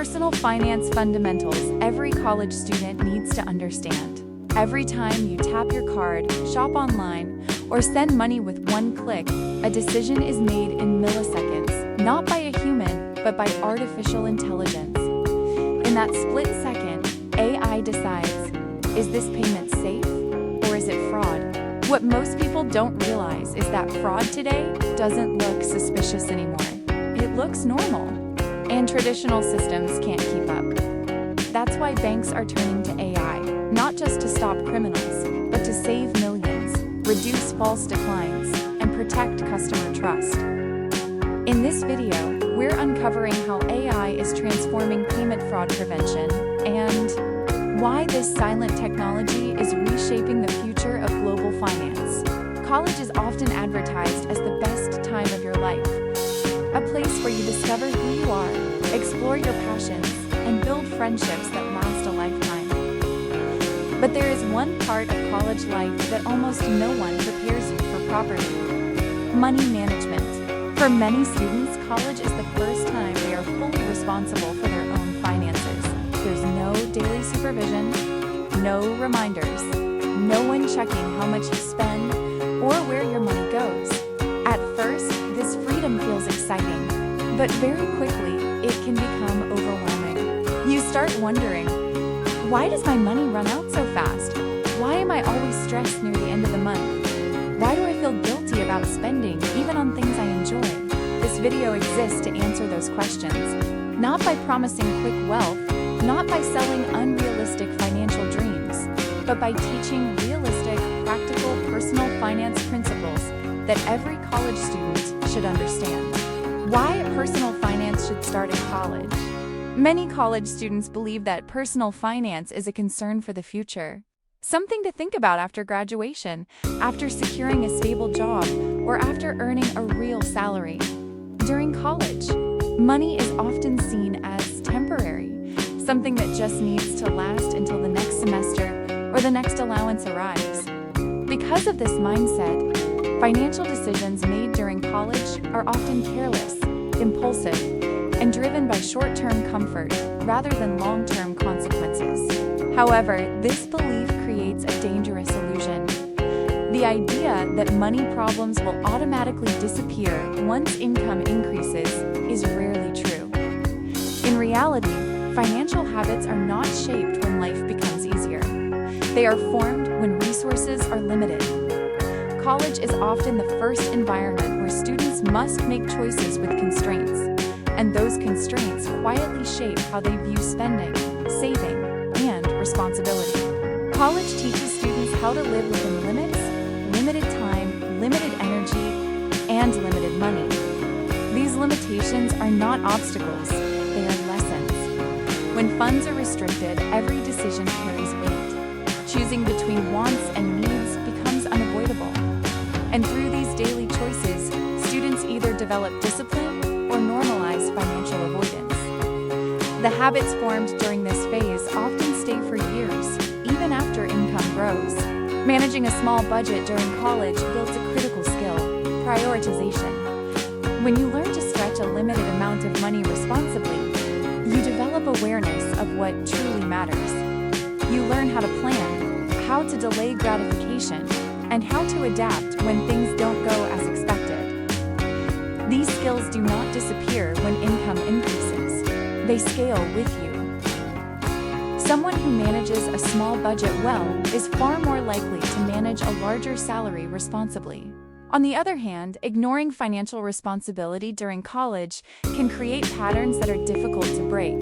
Personal finance fundamentals every college student needs to understand. Every time you tap your card, shop online, or send money with one click, a decision is made in milliseconds, not by a human, but by artificial intelligence. In that split second, AI decides, is this payment safe or is it fraud? What most people don't realize is that fraud today doesn't look suspicious anymore. It looks normal, and traditional systems can't keep up. That's why banks are turning to AI, not just to stop criminals, but to save millions, reduce false declines, and protect customer trust. In this video, we're uncovering how AI is transforming payment fraud prevention and why this silent technology is reshaping the future of global finance. College is often advertised as the best time of your life, a place where you discover who you are, explore your passions, and build friendships that last a lifetime. But there is one part of college life that almost no one prepares you for properly: money management. For many students, college is the first time they are fully responsible for their own finances. There's no daily supervision, no reminders, no one checking how much you spend or where your money goes. At first, this freedom feels exciting, but very quickly, it can become overwhelming. You start wondering, why does my money run out so fast? Why am I always stressed near the end of the month? Why do I feel guilty about spending, even on things I enjoy? This video exists to answer those questions, not by promising quick wealth, not by selling unrealistic financial dreams, but by teaching realistic, practical, personal finance principles that every college student should understand. Why personal finance should start in college? Many college students believe that personal finance is a concern for the future, something to think about after graduation, after securing a stable job, or after earning a real salary. During college, money is often seen as temporary, something that just needs to last until the next semester or the next allowance arrives. Because of this mindset, financial decisions made during college are often careless, impulsive, and driven by short-term comfort rather than long-term consequences. However, this belief creates a dangerous illusion. The idea that money problems will automatically disappear once income increases is rarely true. In reality, financial habits are not shaped when life becomes easier. They are formed when resources are limited. College is often the first environment where students must make choices with constraints, and those constraints quietly shape how they view spending, saving, and responsibility. College teaches students how to live within limits, limited time, limited energy, and limited money. These limitations are not obstacles, they are lessons. When funds are restricted, every decision carries weight. Choosing between wants and needs becomes unavoidable. And through these daily choices, students either develop discipline or normalize financial avoidance. The habits formed during this phase often stay for years, even after income grows. Managing a small budget during college builds a critical skill: prioritization. When you learn to stretch a limited amount of money responsibly, you develop awareness of what truly matters. You learn how to plan, how to delay gratification, and how to adapt when things don't go as expected. These skills do not disappear when income increases. They scale with you. Someone who manages a small budget well is far more likely to manage a larger salary responsibly. On the other hand, ignoring financial responsibility during college can create patterns that are difficult to break.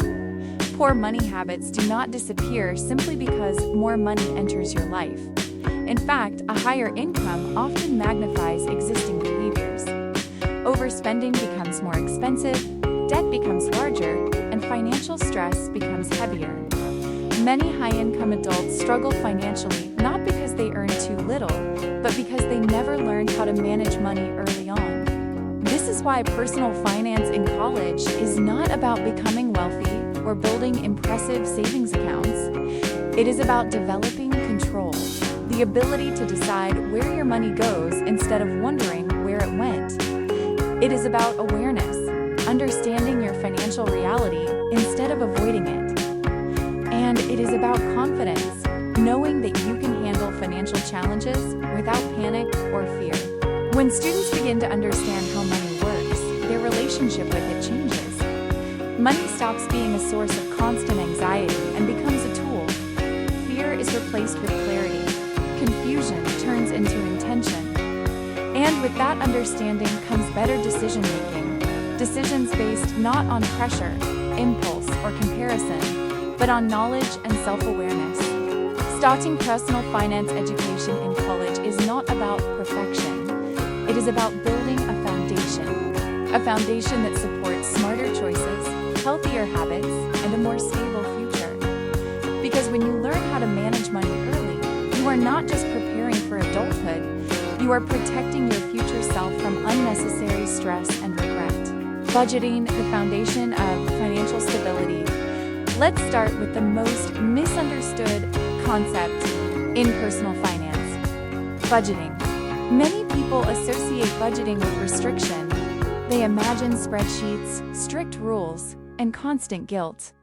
Poor money habits do not disappear simply because more money enters your life. In fact, a higher income often magnifies existing behaviors. Overspending becomes more expensive, debt becomes larger, and financial stress becomes heavier. Many high-income adults struggle financially not because they earn too little, but because they never learned how to manage money early on. This is why personal finance in college is not about becoming wealthy or building impressive savings accounts. It is about developing control, the ability to decide where your money goes instead of wondering where it went. It is about awareness, understanding your financial reality instead of avoiding is about confidence, knowing that you can handle financial challenges without panic or fear. When students begin to understand how money works, their relationship with it changes. Money stops being a source of constant anxiety and becomes a tool. Fear is replaced with clarity. Confusion turns into intention. And with that understanding comes better decision-making. Decisions based not on pressure, impulse, or comparison, but on knowledge and self-awareness. Starting personal finance education in college is not about perfection. It is about building a foundation that supports smarter choices, healthier habits, and a more stable future. Because when you learn how to manage money early, you are not just preparing for adulthood, you are protecting your future self from unnecessary stress and regret. Budgeting, the foundation of financial stability. Let's start with the most misunderstood concept in personal finance: budgeting. Many people associate budgeting with restriction. They imagine spreadsheets, strict rules, and constant guilt.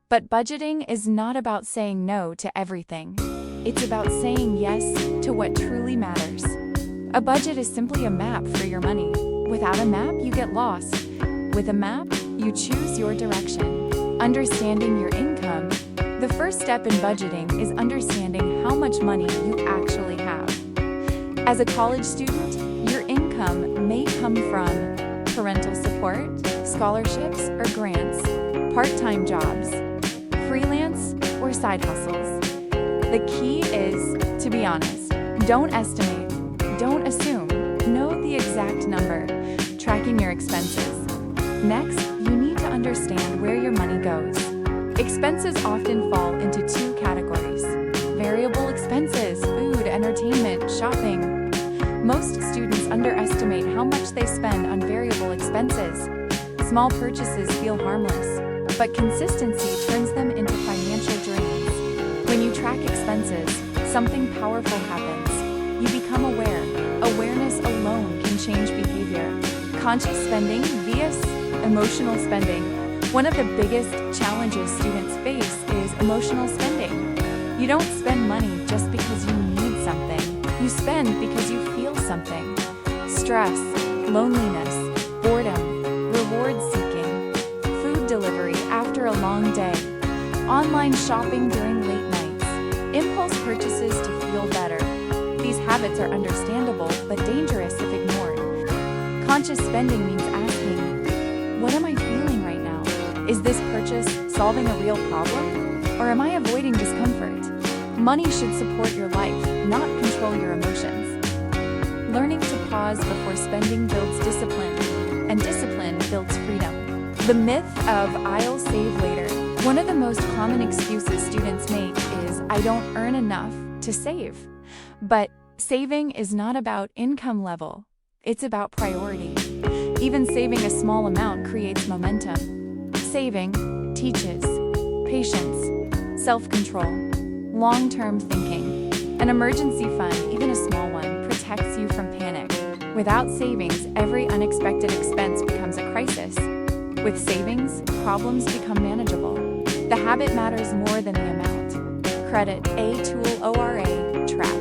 But budgeting is not about saying no to everything. It's about saying yes to what truly matters. A budget is simply a map for your money. Without a map, you get lost. With a map, you choose your direction. Understanding your income. The first step in budgeting is understanding how much money you actually have. As a college student, your income may come from parental support, scholarships or grants, part-time jobs, freelance or side hustles. The key is to be honest. Don't estimate. Don't assume. Know the exact number. Tracking your expenses. Next, you need to understand where your money goes. Expenses often fall into two categories: variable expenses, food, entertainment, shopping. Most students underestimate how much they spend on variable expenses. Small purchases feel harmless, but consistency turns them into financial drains. When you track expenses, something powerful happens. You become aware. Awareness alone can change behavior. Conscious spending vs. emotional spending. One of the biggest challenges students face is emotional spending. You don't spend money just because you need something. You spend because you feel something. Stress, loneliness, boredom, reward seeking, food delivery after a long day, online shopping during late nights, impulse purchases to feel better. These habits are understandable but dangerous if ignored. Conscious spending means asking, what am I feeling right now? Is this purchase solving a real problem? Or am I avoiding discomfort? Money should support your life, not control your emotions. Learning to pause before spending builds discipline, and discipline builds freedom. The myth of I'll save later. One of the most common excuses students make is I don't earn enough to save. But saving is not about income level. It's about priority. Even saving a small amount creates momentum. Saving teaches patience, self-control, long-term thinking. An emergency fund, even a small one, protects you from panic. Without savings, every unexpected expense becomes a crisis. With savings, problems become manageable. The habit matters more than the amount. Credit, a tool, ORA, trap.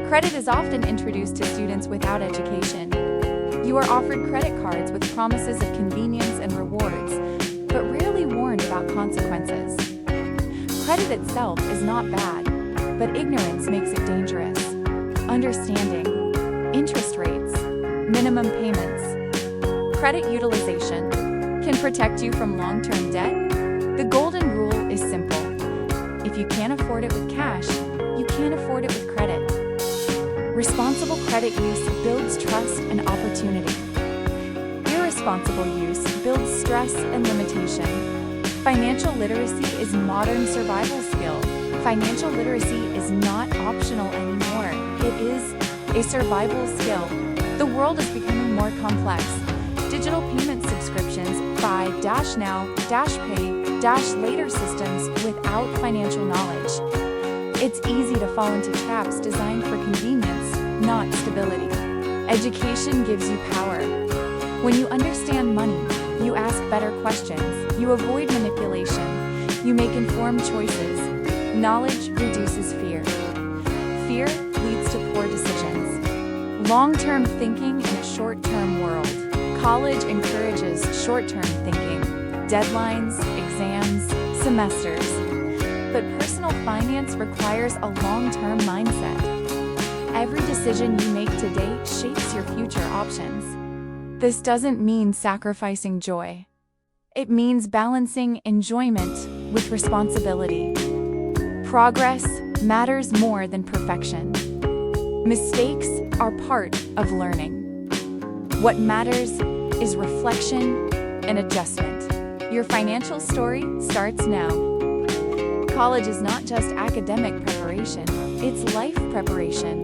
Credit is often introduced to students without education. You are offered credit cards with promises of convenience and rewards, but rarely warned about consequences. Credit itself is not bad, but ignorance makes it dangerous. Understanding interest rates, minimum payments, credit utilization can protect you from long-term debt. The golden rule is simple. If you can't afford it with cash, you can't afford it with credit. Responsible credit use builds trust and opportunity. Irresponsible use builds stress and limitation. Financial literacy is modern survival skill. Financial literacy is not optional anymore. It is a survival skill. The world is becoming more complex. Digital payment subscriptions, buy now, pay later systems without financial knowledge. It's easy to fall into traps designed for convenience, not stability. Education gives you power. When you understand money, you ask better questions, you avoid manipulation, you make informed choices, Knowledge reduces fear. Fear leads to poor decisions. Long-term thinking in a short-term world. College encourages short-term thinking, deadlines, exams, semesters. But personal finance requires a long-term mindset. Every decision you make today shapes your future options. This doesn't mean sacrificing joy. It means balancing enjoyment with responsibility. Progress matters more than perfection. Mistakes are part of learning. What matters is reflection and adjustment. Your financial story starts now. College is not just academic preparation, it's life preparation.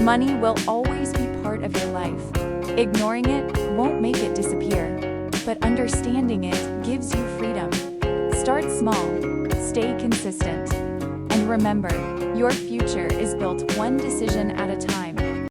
Money will always be part of your life. Ignoring it won't make it disappear, but understanding it gives you freedom. Start small, stay consistent, and remember, your future is built one decision at a time.